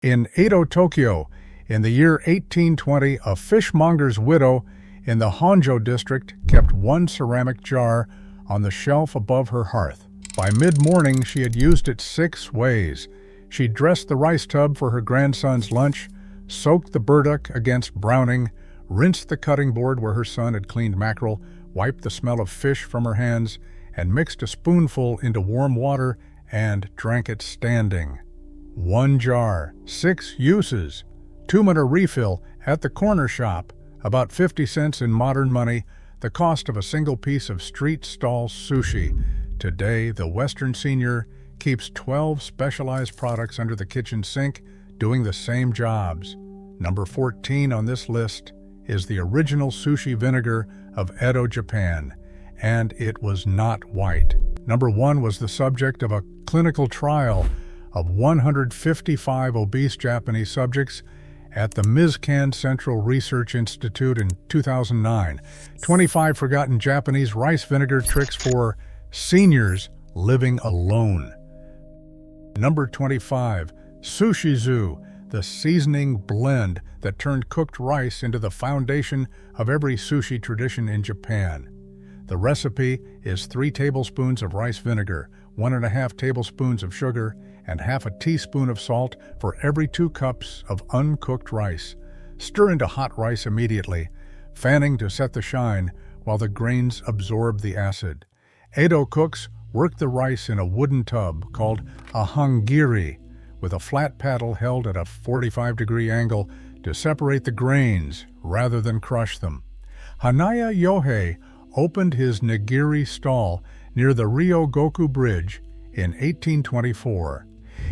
In Edo, Tokyo, in the year 1820, a fishmonger's widow in the Honjo district kept one ceramic jar on the shelf above her hearth. By mid-morning, she had used it 6 ways. She dressed the rice tub for her grandson's lunch, soaked the burdock against browning, rinsed the cutting board where her son had cleaned mackerel, wiped the smell of fish from her hands, and mixed a spoonful into warm water and drank it standing. 1 jar, 6 uses, 2-minute refill at the corner shop, about 50 cents in modern money, the cost of a single piece of street stall sushi. Today, the Western senior keeps 12 specialized products under the kitchen sink doing the same jobs. Number 14 on this list is the original sushi vinegar of Edo, Japan, and it was not white. Number 1 was the subject of a clinical trial of 155 obese Japanese subjects at the Mizkan Central Research Institute in 2009. 25 forgotten Japanese rice vinegar tricks for seniors living alone. Number 25, Sushizu, the seasoning blend that turned cooked rice into the foundation of every sushi tradition in Japan. The recipe is 3 tablespoons of rice vinegar, 1.5 tablespoons of sugar, and half a teaspoon of salt for every 2 cups of uncooked rice. Stir into hot rice immediately, fanning to set the shine while the grains absorb the acid. Edo cooks work the rice in a wooden tub called a hangiri, with a flat paddle held at a 45-degree angle to separate the grains rather than crush them. Hanaya Yohei opened his nigiri stall near the Ryogoku Bridge in 1824.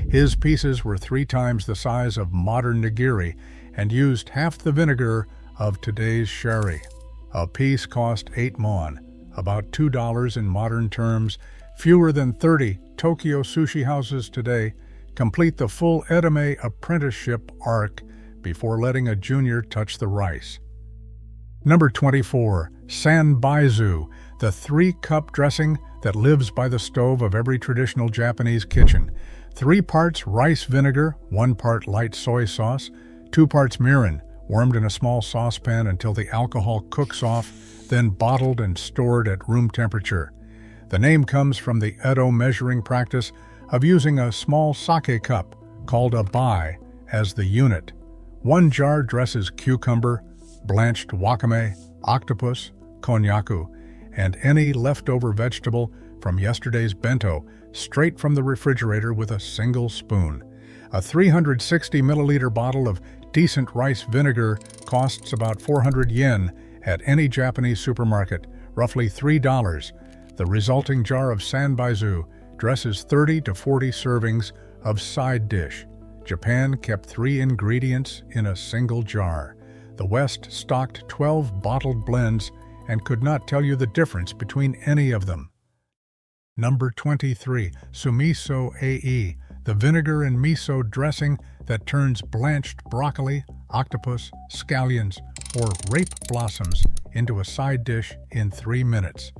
His pieces were 3 times the size of modern nigiri and used half the vinegar of today's sherry. A piece cost 8 mon, about $2 in modern terms. Fewer than 30 Tokyo sushi houses today complete the full edame apprenticeship arc before letting a junior touch the rice. Number 24, Sanbaizu, the 3-cup dressing that lives by the stove of every traditional Japanese kitchen. 3 parts rice vinegar, 1 part light soy sauce, 2 parts mirin, warmed in a small saucepan until the alcohol cooks off, then bottled and stored at room temperature. The name comes from the Edo measuring practice of using a small sake cup, called a bai, as the unit. 1 jar dresses cucumber, blanched wakame, octopus, konnyaku, and any leftover vegetable from yesterday's bento straight from the refrigerator with a single spoon. A 360 milliliter bottle of decent rice vinegar costs about 400 yen at any Japanese supermarket, roughly $3. The resulting jar of Sanbaizu dresses 30 to 40 servings of side dish. Japan kept 3 ingredients in a single jar. The West stocked 12 bottled blends and could not tell you the difference between any of them. Number 23, Sumiso AE, the vinegar and miso dressing that turns blanched broccoli, octopus, scallions, or rape blossoms into a side dish in 3 minutes.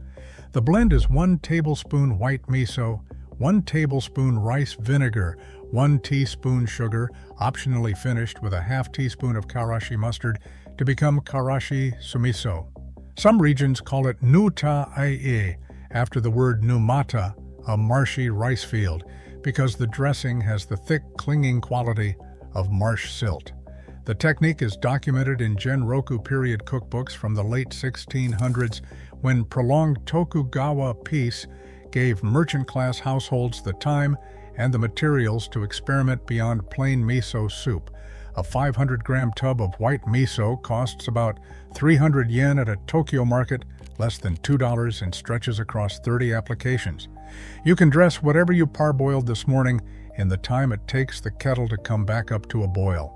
The blend is 1 tablespoon white miso, 1 tablespoon rice vinegar, 1 teaspoon sugar, optionally finished with a half teaspoon of karashi mustard to become karashi sumiso. Some regions call it nuta ie, after the word numata, a marshy rice field, because the dressing has the thick, clinging quality of marsh silt. The technique is documented in Genroku period cookbooks from the late 1600s, when prolonged Tokugawa peace gave merchant-class households the time and the materials to experiment beyond plain miso soup. A 500-gram tub of white miso costs about 300 yen at a Tokyo market, less than $2, and stretches across 30 applications. You can dress whatever you parboiled this morning in the time it takes the kettle to come back up to a boil.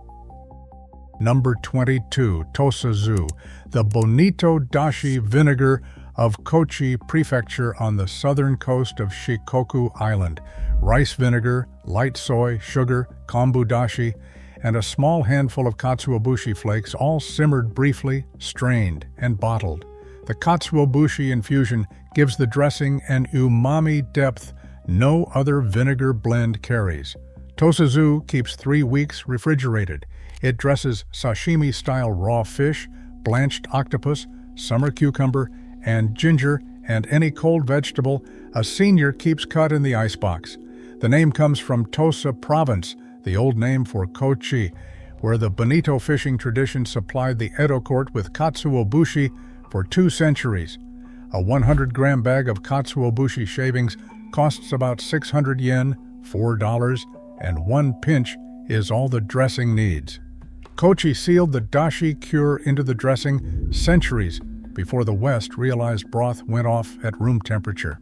Number 22, Tosazu, the Bonito dashi vinegar of Kochi Prefecture on the southern coast of Shikoku Island. Rice vinegar, light soy, sugar, kombu dashi, and a small handful of katsuobushi flakes, all simmered briefly, strained, and bottled. The katsuobushi infusion gives the dressing an umami depth no other vinegar blend carries. Tosazu keeps 3 weeks refrigerated. It dresses sashimi-style raw fish, blanched octopus, summer cucumber, and ginger, and any cold vegetable a senior keeps cut in the icebox. The name comes from Tosa Province, the old name for Kochi, where the bonito fishing tradition supplied the Edo court with katsuobushi for 2 centuries. A 100-gram bag of katsuobushi shavings costs about 600 yen, $4, and 1 pinch is all the dressing needs. Kochi sealed the dashi cure into the dressing centuries before the West realized broth went off at room temperature.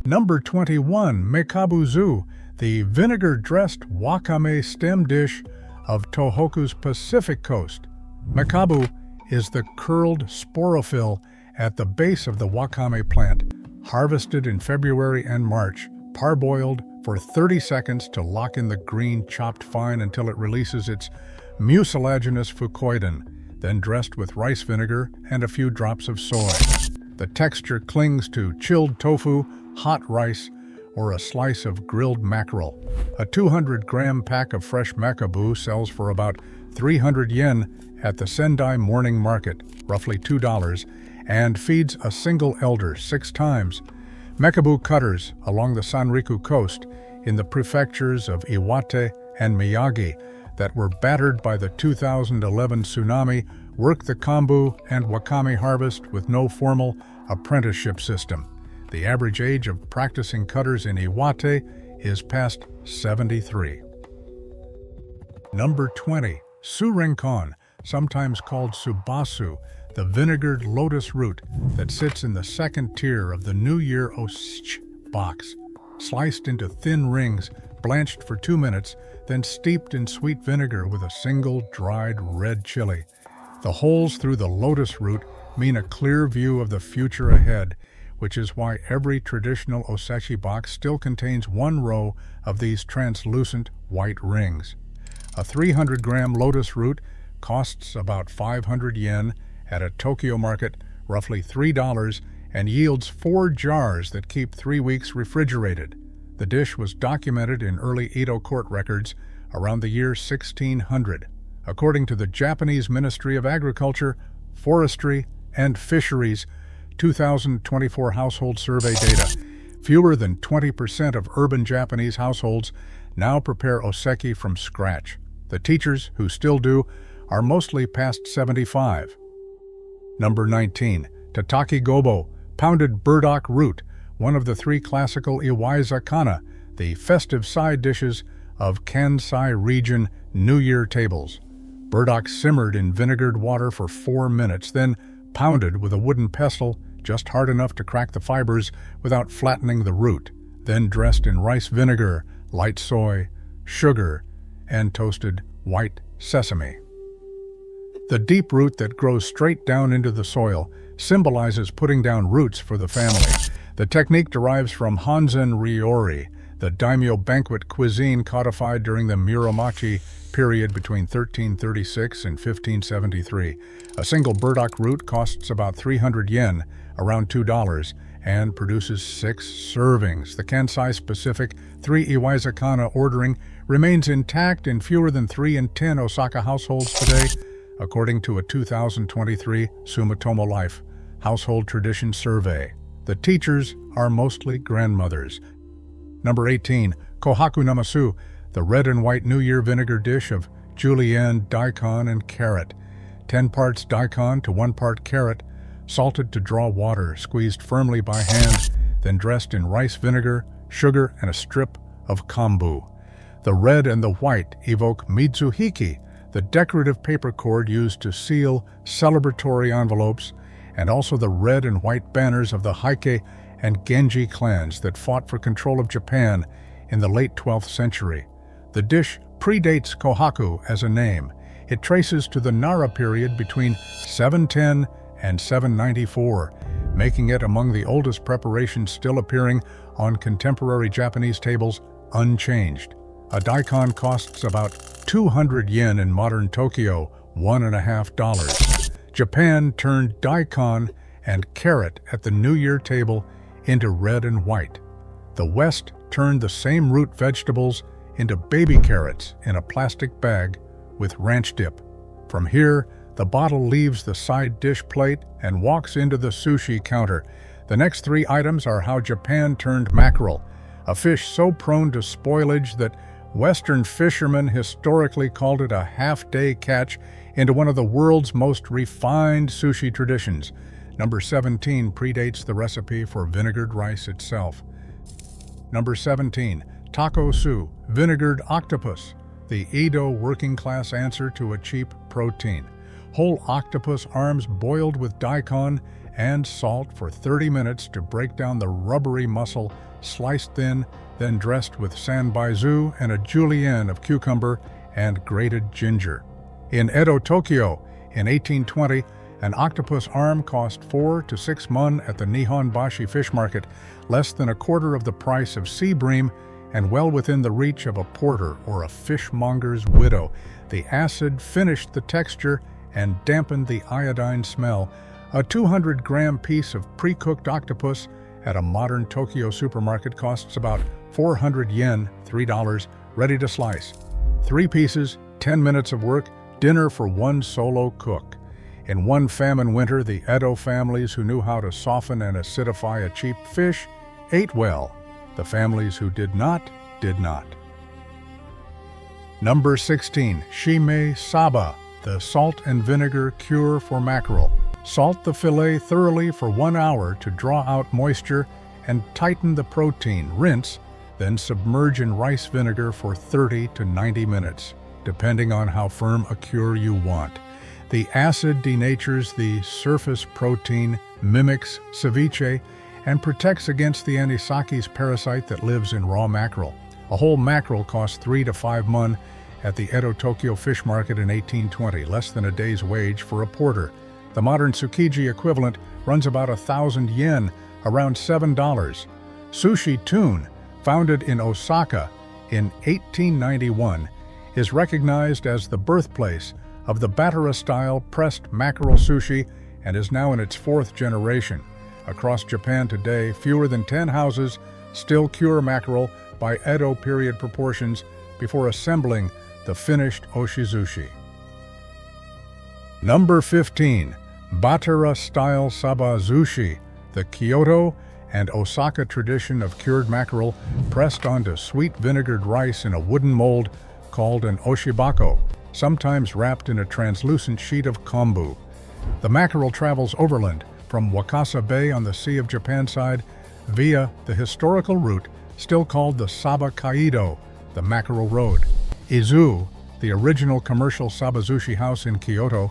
Number 21, Mekabuzu, the vinegar-dressed wakame stem dish of Tohoku's Pacific coast. Mekabu is the curled sporophyll at the base of the wakame plant, harvested in February and March, parboiled for 30 seconds to lock in the green, chopped fine until it releases its mucilaginous fucoidan, then dressed with rice vinegar and a few drops of soy. The texture clings to chilled tofu, hot rice, or a slice of grilled mackerel. A 200-gram pack of fresh mekabu sells for about 300 yen at the Sendai morning market, roughly $2, and feeds a single elder 6 times. Mekabu cutters along the Sanriku coast in the prefectures of Iwate and Miyagi that were battered by the 2011 tsunami work the kombu and wakame harvest with no formal apprenticeship system. The average age of practicing cutters in Iwate is past 73. Number 20. Surenkon, sometimes called subasu, the vinegared lotus root that sits in the second tier of the New Year osechi box. Sliced into thin rings, blanched for 2 minutes, then steeped in sweet vinegar with a single dried red chili. The holes through the lotus root mean a clear view of the future ahead, which is why every traditional osechi box still contains 1 row of these translucent white rings. A 300-gram lotus root costs about 500 yen at a Tokyo market, roughly $3, and yields 4 jars that keep 3 weeks refrigerated. The dish was documented in early Edo court records around the year 1600. According to the Japanese Ministry of Agriculture, Forestry, and Fisheries 2024 household survey data, fewer than 20% of urban Japanese households now prepare osechi from scratch. The teachers, who still do, are mostly past 75. Number 19. Tataki gobo, pounded burdock root, one of the 3 classical iwaizakana, the festive side dishes of Kansai region New Year tables. Burdock simmered in vinegared water for 4 minutes, then pounded with a wooden pestle just hard enough to crack the fibers without flattening the root, then dressed in rice vinegar, light soy, sugar, and toasted white sesame. The deep root that grows straight down into the soil symbolizes putting down roots for the family. The technique derives from Hanzen Ryori, the daimyo banquet cuisine codified during the Muromachi period between 1336 and 1573. A single burdock root costs about 300 yen, around $2, and produces 6 servings. The Kansai-specific 3 iwaizakana ordering remains intact in fewer than 3 in 10 Osaka households today, according to a 2023 Sumitomo Life Household Tradition Survey. The teachers are mostly grandmothers. Number 18. Kohaku namasu, the red and white New Year vinegar dish of julienne, daikon, and carrot. 10 parts daikon to 1 part carrot, salted to draw water, squeezed firmly by hand, then dressed in rice vinegar, sugar, and a strip of kombu. The red and the white evoke mitsuhiki, the decorative paper cord used to seal celebratory envelopes, and also the red and white banners of the Heike and Genji clans that fought for control of Japan in the late 12th century. The dish predates Kohaku as a name. It traces to the Nara period between 710 and 794, making it among the oldest preparations still appearing on contemporary Japanese tables unchanged. A daikon costs about 200 yen in modern Tokyo, $1.50. Japan turned daikon and carrot at the New Year table into red and white. The West turned the same root vegetables into baby carrots in a plastic bag with ranch dip. From here, the bottle leaves the side dish plate and walks into the sushi counter. The next three items are how Japan turned mackerel, a fish so prone to spoilage that Western fishermen historically called it a half-day catch, into one of the world's most refined sushi traditions. Number 17 predates the recipe for vinegared rice itself. Number 17, taco su, vinegared octopus, the Edo working-class answer to a cheap protein. Whole octopus arms boiled with daikon and salt for 30 minutes to break down the rubbery muscle, sliced thin, then dressed with sanbaizu and a julienne of cucumber and grated ginger. In Edo, Tokyo, in 1820, an octopus arm cost 4 to 6 mun at the Nihonbashi fish market, less than a quarter of the price of sea bream and well within the reach of a porter or a fishmonger's widow. The acid finished the texture and dampened the iodine smell. A 200-gram piece of pre-cooked octopus at a modern Tokyo supermarket costs about 400 yen, $3, ready to slice. 3 pieces, 10 minutes of work, dinner for one solo cook. In one famine winter, the Edo families who knew how to soften and acidify a cheap fish ate well. The families who did not, did not. Number 16, shime saba, the salt and vinegar cure for mackerel. Salt the fillet thoroughly for 1 hour to draw out moisture and tighten the protein. Rinse, then submerge in rice vinegar for 30 to 90 minutes, depending on how firm a cure you want. The acid denatures the surface protein, mimics ceviche, and protects against the anisakis parasite that lives in raw mackerel. A whole mackerel cost 3 to 5 mun at the Edo Tokyo fish market in 1820, less than a day's wage for a porter. The modern tsukiji equivalent runs about 1,000 yen, around $7. Sushi Tune, founded in Osaka in 1891, is recognized as the birthplace of the Batara-style pressed mackerel sushi and is now in its 4th generation. Across Japan today, fewer than 10 houses still cure mackerel by Edo period proportions before assembling the finished oshizushi. Number 15, Batara-style sabazushi, the Kyoto and Osaka tradition of cured mackerel pressed onto sweet vinegared rice in a wooden mold called an oshibako, sometimes wrapped in a translucent sheet of kombu. The mackerel travels overland from Wakasa Bay on the Sea of Japan side via the historical route still called the Saba Kaido, the Mackerel Road. Izu, the original commercial sabazushi house in Kyoto,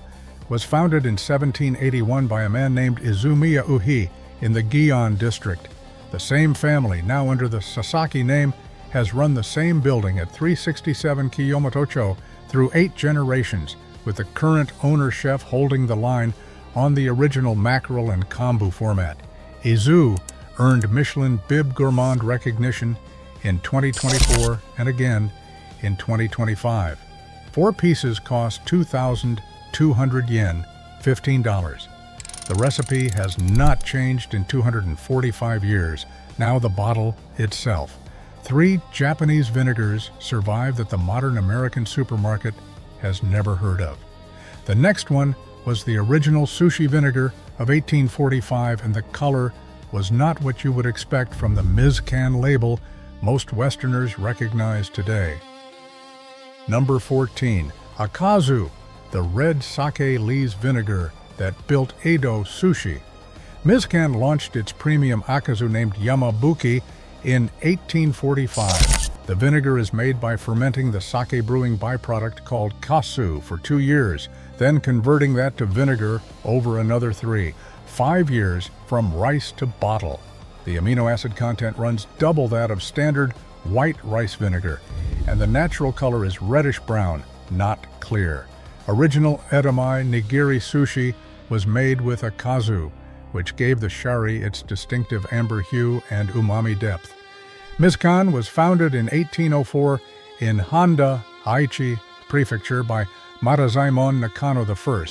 was founded in 1781 by a man named Izumiya Uhi in the Gion district. The same family, now under the Sasaki name, has run the same building at 367 Kiyomoto-cho through 8 generations, with the current owner chef holding the line on the original mackerel and kombu format. Izu earned Michelin Bib Gourmand recognition in 2024 and again in 2025. 4 pieces cost 2,200 yen, $15. The recipe has not changed in 245 years, now the bottle itself. 3 Japanese vinegars survive that the modern American supermarket has never heard of. The next one was the original sushi vinegar of 1845, and the color was not what you would expect from the Mizkan label most Westerners recognize today. Number 14, Akazu, the red sake lees vinegar that built Edo sushi. Mizkan launched its premium Akazu named Yamabuki in 1845. The vinegar is made by fermenting the sake brewing byproduct called kasu for 2 years, then converting that to vinegar over another 3. 5 years from rice to bottle. The amino acid content runs double that of standard white rice vinegar, and the natural color is reddish-brown, not clear. Original edamame nigiri sushi was made with akazu, which gave the shari its distinctive amber hue and umami depth. Mizkan was founded in 1804 in Handa, Aichi Prefecture by Madazaimon Nakano I,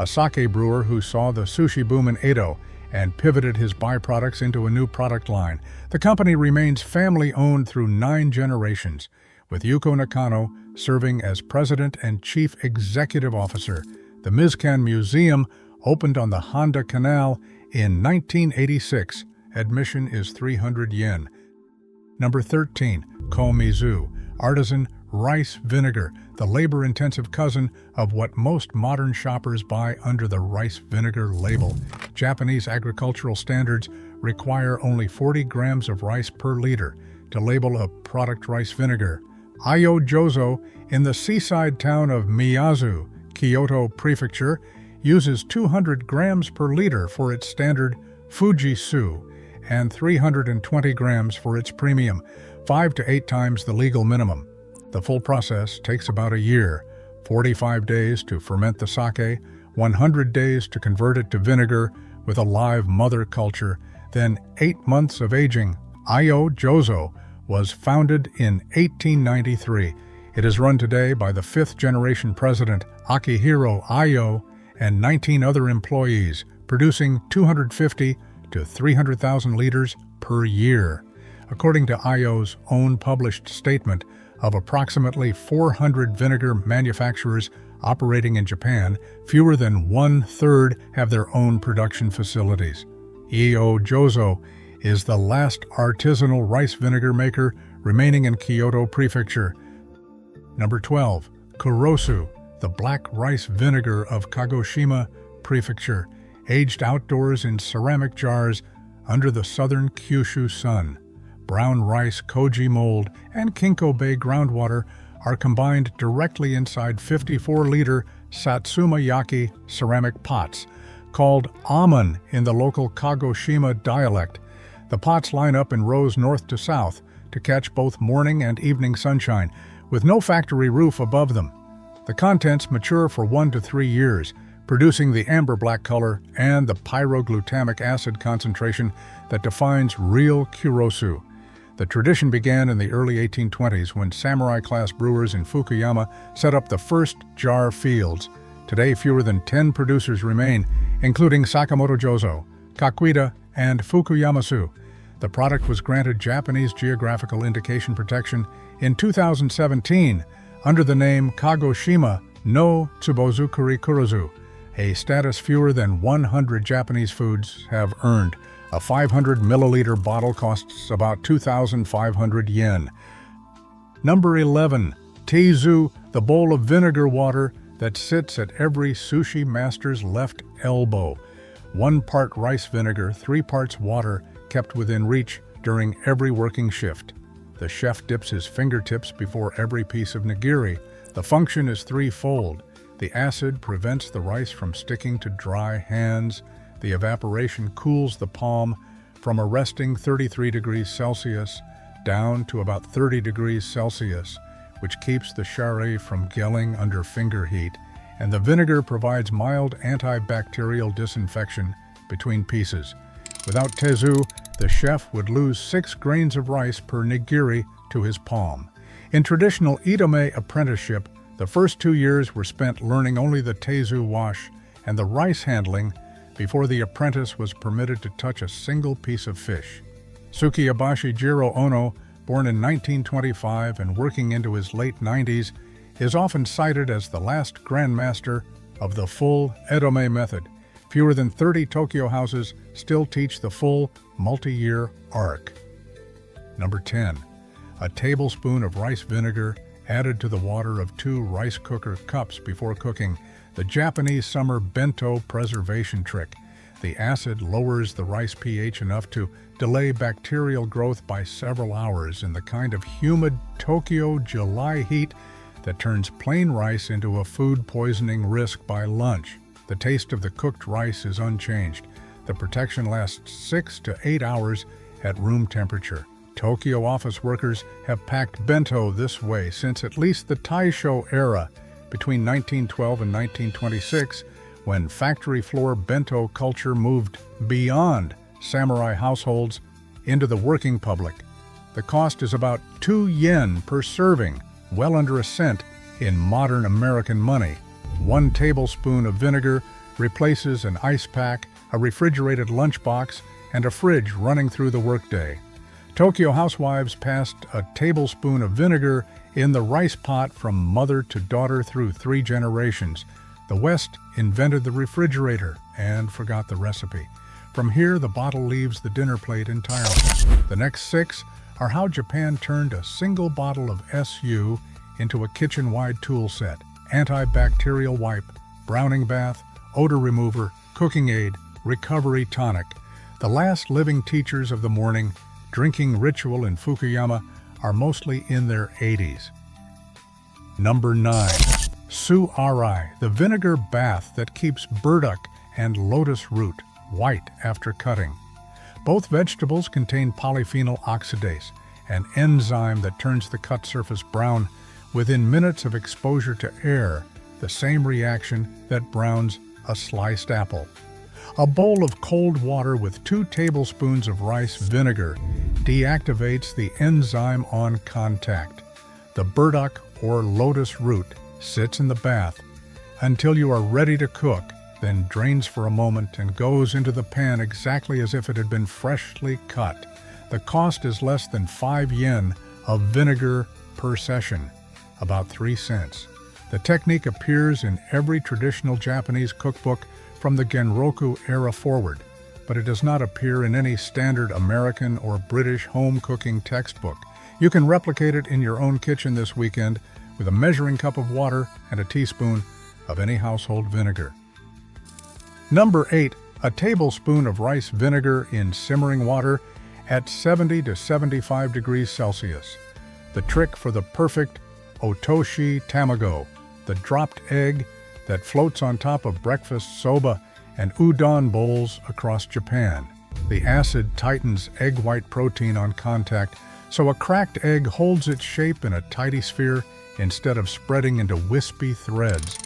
a sake brewer who saw the sushi boom in Edo and pivoted his byproducts into a new product line. The company remains family-owned through 9 generations, with Yuko Nakano serving as president and chief executive officer. The Mizkan Museum opened on the Honda Canal in 1986. Admission is 300 yen. Number 13. Komizu, artisan rice vinegar, the labor-intensive cousin of what most modern shoppers buy under the rice vinegar label. Japanese agricultural standards require only 40 grams of rice per liter to label a product rice vinegar. Ayo Jozo, in the seaside town of Miyazu, Kyoto Prefecture, uses 200 grams per liter for its standard Fujisu and 320 grams for its premium, 5 to 8 times the legal minimum. The full process takes about a year, 45 days to ferment the sake, 100 days to convert it to vinegar with a live mother culture, then 8 months of aging. Ayo Jozo was founded in 1893. It is run today by the fifth-generation president, Akihiro Ayo, and 19 other employees, producing 250 to 300,000 liters per year. According to Ayo's own published statement, of approximately 400 vinegar manufacturers operating in Japan, fewer than 1/3 have their own production facilities. Ayo Jozo is the last artisanal rice vinegar maker remaining in Kyoto Prefecture. Number 12. Kurosu, the black rice vinegar of Kagoshima Prefecture, aged outdoors in ceramic jars under the southern Kyushu sun. Brown rice, koji mold, and Kinko Bay groundwater are combined directly inside 54-liter Satsuma Yaki ceramic pots, called amon in the local Kagoshima dialect. The pots line up in rows north to south to catch both morning and evening sunshine, with no factory roof above them. The contents mature for 1 to 3 years, producing the amber-black color and the pyroglutamic acid concentration that defines real Kurosu. The tradition began in the early 1820s when samurai-class brewers in Fukuyama set up the first jar fields. Today, fewer than 10 producers remain, including Sakamoto Jozo, Kakuita, and Fukuyamasu. The product was granted Japanese Geographical Indication protection in 2017 under the name Kagoshima no Tsubozukuri Kurozu, a status fewer than 100 Japanese foods have earned. A 500 milliliter bottle costs about 2,500 yen. Number 11. Teizu, the bowl of vinegar water that sits at every sushi master's left elbow. 1 part rice vinegar, 3 parts water, kept within reach during every working shift. The chef dips his fingertips before every piece of nigiri. The function is threefold. The acid prevents the rice from sticking to dry hands. The evaporation cools the palm from a resting 33 degrees Celsius down to about 30 degrees Celsius, which keeps the shari from gelling under finger heat, and the vinegar provides mild antibacterial disinfection between pieces. Without teizu, the chef would lose 6 grains of rice per nigiri to his palm. In traditional Idome apprenticeship, the first 2 years were spent learning only the teizu wash and the rice handling before the apprentice was permitted to touch a single piece of fish. Tsukiyabashi Jiro Ono, born in 1925 and working into his late 90s, is often cited as the last grandmaster of the full Edome method. Fewer than 30 Tokyo houses still teach the full multi-year arc. Number 10. A tablespoon of rice vinegar added to the water of 2 rice cooker cups before cooking. The Japanese summer bento preservation trick. The acid lowers the rice pH enough to delay bacterial growth by several hours in the kind of humid Tokyo July heat that turns plain rice into a food poisoning risk by lunch. The taste of the cooked rice is unchanged. The protection lasts 6 to 8 hours at room temperature. Tokyo office workers have packed bento this way since at least the Taisho era, between 1912 and 1926, when factory floor bento culture moved beyond samurai households into the working public. The cost is about 2 yen per serving, well under a cent in modern American money. 1 tablespoon of vinegar replaces an ice pack, a refrigerated lunchbox, and a fridge running through the workday. Tokyo housewives passed a tablespoon of vinegar in the rice pot from mother to daughter through 3 generations. The West invented the refrigerator and forgot the recipe. From here, the bottle leaves the dinner plate entirely. The next 6 are how Japan turned a single bottle of SU into a kitchen-wide tool set: antibacterial wipe, browning bath, odor remover, cooking aid, recovery tonic. The last living teachers of the morning drinking ritual in Fukuyama are mostly in their 80s. Number 9. Su-arai, the vinegar bath that keeps burdock and lotus root white after cutting. Both vegetables contain polyphenol oxidase, an enzyme that turns the cut surface brown within minutes of exposure to air, the same reaction that browns a sliced apple. A bowl of cold water with 2 tablespoons of rice vinegar deactivates the enzyme on contact. The burdock or lotus root sits in the bath until you are ready to cook, then drains for a moment and goes into the pan exactly as if it had been freshly cut. The cost is less than 5 yen of vinegar per session, about 3 cents. The technique appears in every traditional Japanese cookbook from the Genroku era forward, but it does not appear in any standard American or British home cooking textbook. You can replicate it in your own kitchen this weekend with a measuring cup of water and a teaspoon of any household vinegar. Number 8. A tablespoon of rice vinegar in simmering water at 70 to 75 degrees Celsius. The trick for the perfect otoshi tamago, the dropped egg that floats on top of breakfast soba and udon bowls across Japan. The acid tightens egg white protein on contact, so a cracked egg holds its shape in a tidy sphere instead of spreading into wispy threads.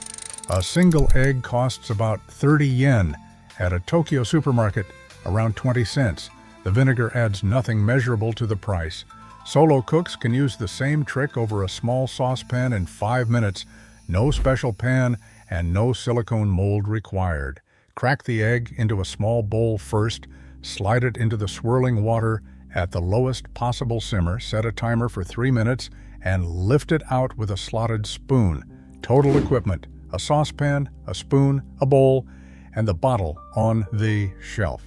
A single egg costs about 30 yen at a Tokyo supermarket, around 20 cents. The vinegar adds nothing measurable to the price. Solo cooks can use the same trick over a small saucepan in 5 minutes. No special pan and no silicone mold required. Crack the egg into a small bowl first, slide it into the swirling water at the lowest possible simmer, set a timer for 3 minutes, and lift it out with a slotted spoon. Total equipment: a saucepan, a spoon, a bowl, and the bottle on the shelf.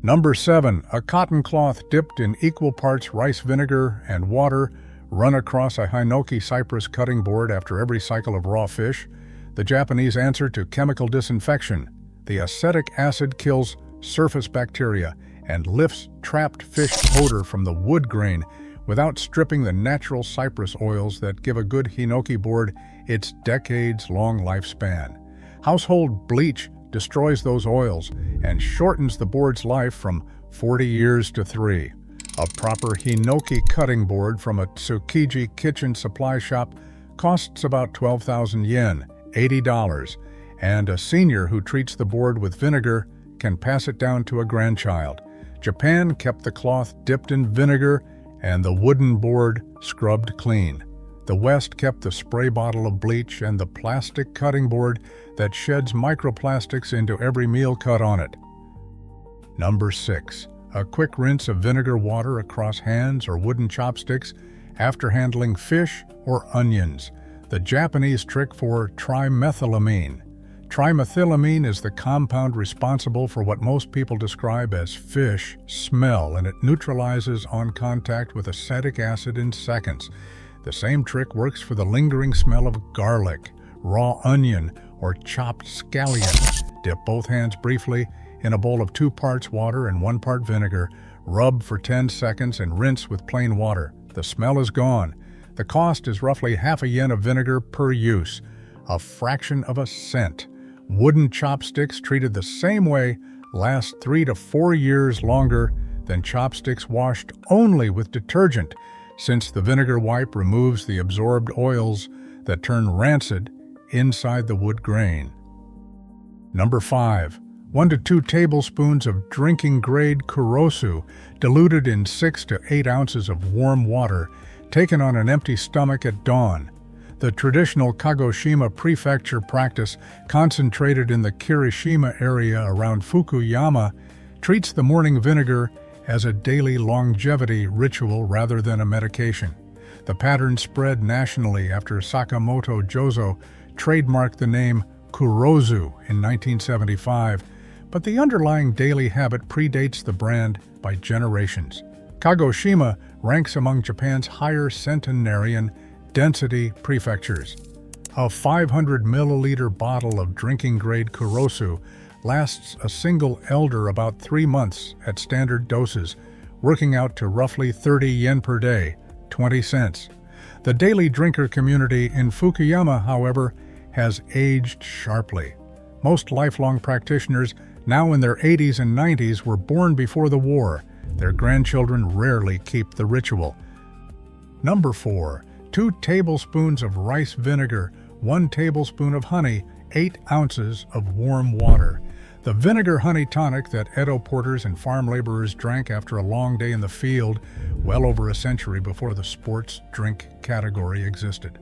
Number 7. A cotton cloth dipped in equal parts rice vinegar and water, run across a hinoki cypress cutting board after every cycle of raw fish. The Japanese answer to chemical disinfection. The acetic acid kills surface bacteria and lifts trapped fish odor from the wood grain without stripping the natural cypress oils that give a good hinoki board its decades-long lifespan. Household bleach destroys those oils and shortens the board's life from 40 years to 3. A proper hinoki cutting board from a Tsukiji kitchen supply shop costs about 12,000 yen, $80, and a senior who treats the board with vinegar can pass it down to a grandchild. Japan kept the cloth dipped in vinegar and the wooden board scrubbed clean. The West kept the spray bottle of bleach and the plastic cutting board that sheds microplastics into every meal cut on it. Number 6. A quick rinse of vinegar water across hands or wooden chopsticks after handling fish or onions. The Japanese trick for trimethylamine. Trimethylamine is the compound responsible for what most people describe as fish smell, and it neutralizes on contact with acetic acid in seconds. The same trick works for the lingering smell of garlic, raw onion, or chopped scallion. Dip both hands briefly in a bowl of 2 parts water and 1 part vinegar. Rub for 10 seconds and rinse with plain water. The smell is gone. The cost is roughly half a yen of vinegar per use, a fraction of a cent. Wooden chopsticks treated the same way last 3 to 4 years longer than chopsticks washed only with detergent, since the vinegar wipe removes the absorbed oils that turn rancid inside the wood grain. Number 5. 1 to 2 tablespoons of drinking-grade kurosu diluted in 6 to 8 ounces of warm water, taken on an empty stomach at dawn. The traditional Kagoshima prefecture practice, concentrated in the Kirishima area around Fukuyama, treats the morning vinegar as a daily longevity ritual rather than a medication. The pattern spread nationally after Sakamoto Jozo trademarked the name Kurozu in 1975, but the underlying daily habit predates the brand by generations. Kagoshima ranks among Japan's higher centenarian density prefectures. A 500 milliliter bottle of drinking-grade Kurosu lasts a single elder about 3 months at standard doses, working out to roughly 30 yen per day, 20 cents. The daily drinker community in Fukuyama, however, has aged sharply. Most lifelong practitioners, now in their 80s and 90s, were born before the war. Their grandchildren rarely keep the ritual. Number 4. 2 tablespoons of rice vinegar, 1 tablespoon of honey, 8 ounces of warm water. The vinegar honey tonic that Edo porters and farm laborers drank after a long day in the field, well over a century before the sports drink category existed.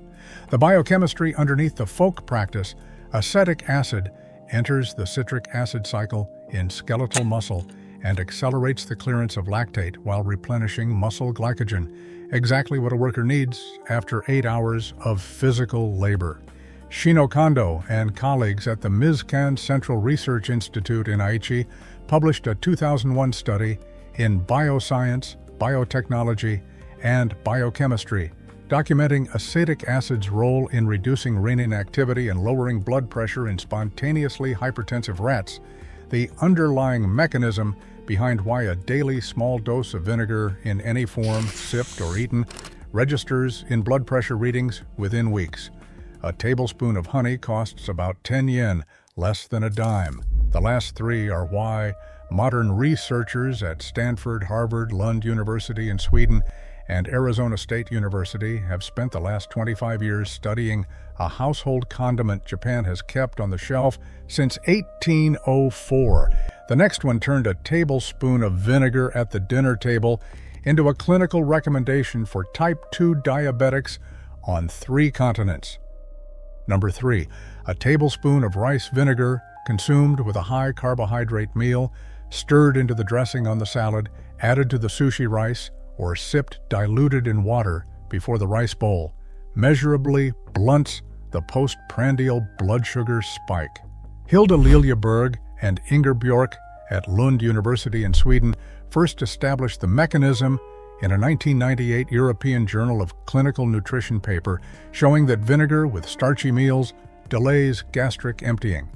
The biochemistry underneath the folk practice, acetic acid, enters the citric acid cycle in skeletal muscle and accelerates the clearance of lactate while replenishing muscle glycogen, exactly what a worker needs after 8 hours of physical labor. Shino Kondo and colleagues at the Mizkan Central Research Institute in Aichi published a 2001 study in Bioscience, Biotechnology, and Biochemistry, documenting acetic acid's role in reducing renin activity and lowering blood pressure in spontaneously hypertensive rats, the underlying mechanism behind why a daily small dose of vinegar in any form, sipped or eaten, registers in blood pressure readings within weeks. A tablespoon of honey costs about 10 yen, less than a dime. The last 3 are why modern researchers at Stanford, Harvard, Lund University in Sweden, and Arizona State University have spent the last 25 years studying a household condiment Japan has kept on the shelf since 1804. The next one turned a tablespoon of vinegar at the dinner table into a clinical recommendation for type 2 diabetics on 3 continents. Number 3, a tablespoon of rice vinegar consumed with a high carbohydrate meal, stirred into the dressing on the salad, added to the sushi rice, or sipped diluted in water before the rice bowl, measurably blunts the postprandial blood sugar spike. Hilda Liljeberg and Inger Björk at Lund University in Sweden first established the mechanism in a 1998 European Journal of Clinical Nutrition paper showing that vinegar with starchy meals delays gastric emptying.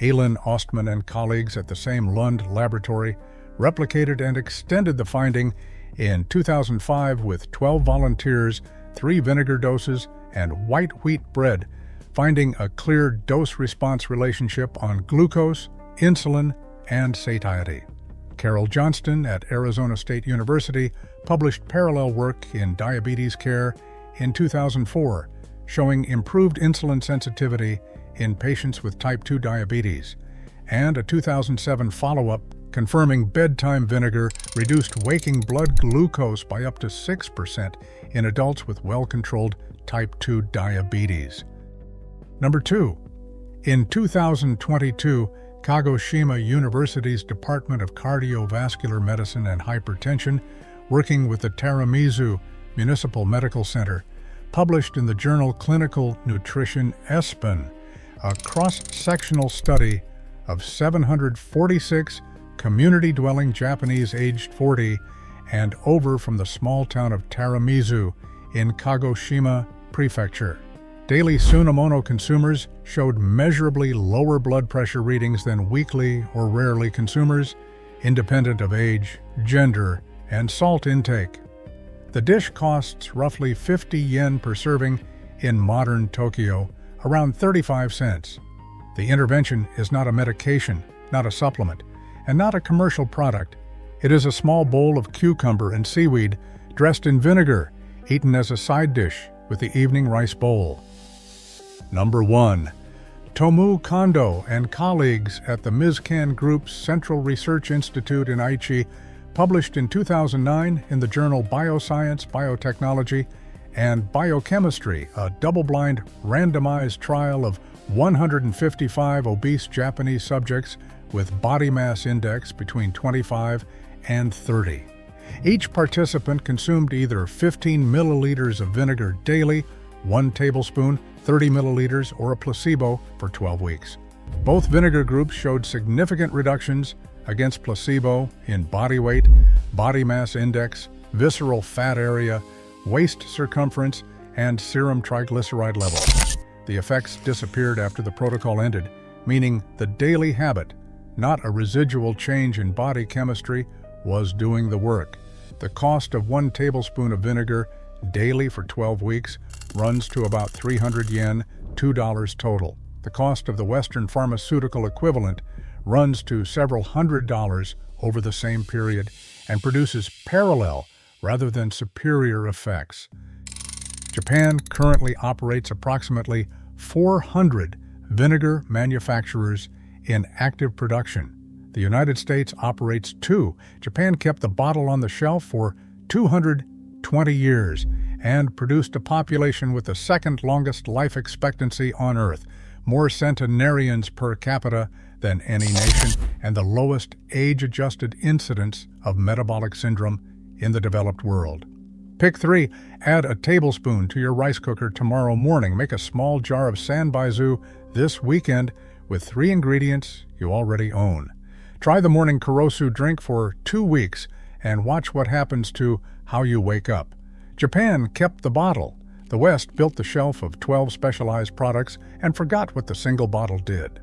Elin Ostman and colleagues at the same Lund laboratory replicated and extended the finding in 2005 with 12 volunteers, 3 vinegar doses, and white wheat bread, finding a clear dose-response relationship on glucose, insulin, and satiety. Carol Johnston at Arizona State University published parallel work in diabetes care in 2004, showing improved insulin sensitivity in patients with type 2 diabetes, and a 2007 follow-up confirming bedtime vinegar reduced waking blood glucose by up to 6% in adults with well-controlled type 2 diabetes. Number 2. In 2022, Kagoshima University's Department of Cardiovascular Medicine and Hypertension, working with the Taramizu Municipal Medical Center, published in the journal Clinical Nutrition ESPN, a cross-sectional study of 746 community-dwelling Japanese aged 40 and over from the small town of Taramizu in Kagoshima Prefecture. Daily Tsunomono consumers showed measurably lower blood pressure readings than weekly or rarely consumers, independent of age, gender, and salt intake. The dish costs roughly 50 yen per serving in modern Tokyo, around 35 cents. The intervention is not a medication, not a supplement, and not a commercial product. It is a small bowl of cucumber and seaweed dressed in vinegar, eaten as a side dish with the evening rice bowl. Number 1. Tomu Kondo and colleagues at the Mizkan Group's Central Research Institute in Aichi published in 2009 in the journal Bioscience, Biotechnology, and Biochemistry, a double-blind, randomized trial of 155 obese Japanese subjects with body mass index between 25 and 30. Each participant consumed either 15 milliliters of vinegar daily, 1 tablespoon, 30 milliliters, or a placebo for 12 weeks. Both vinegar groups showed significant reductions against placebo in body weight, body mass index, visceral fat area, waist circumference, and serum triglyceride level. The effects disappeared after the protocol ended, meaning the daily habit, not a residual change in body chemistry, was doing the work. The cost of 1 tablespoon of vinegar daily for 12 weeks runs to about 300 yen, $2 total. The cost of the Western pharmaceutical equivalent runs to several $100s over the same period and produces parallel rather than superior effects. Japan currently operates approximately 400 vinegar manufacturers in active production. The United States operates 2. Japan kept the bottle on the shelf for 220 years and produced a population with the second longest life expectancy on Earth, more centenarians per capita than any nation, and the lowest age-adjusted incidence of metabolic syndrome in the developed world. Pick 3. Add a tablespoon to your rice cooker tomorrow morning. Make a small jar of sanbaizu this weekend with 3 ingredients you already own. Try the morning kurosu drink for 2 weeks and watch what happens to how you wake up. Japan kept the bottle. The West built the shelf of 12 specialized products and forgot what the single bottle did.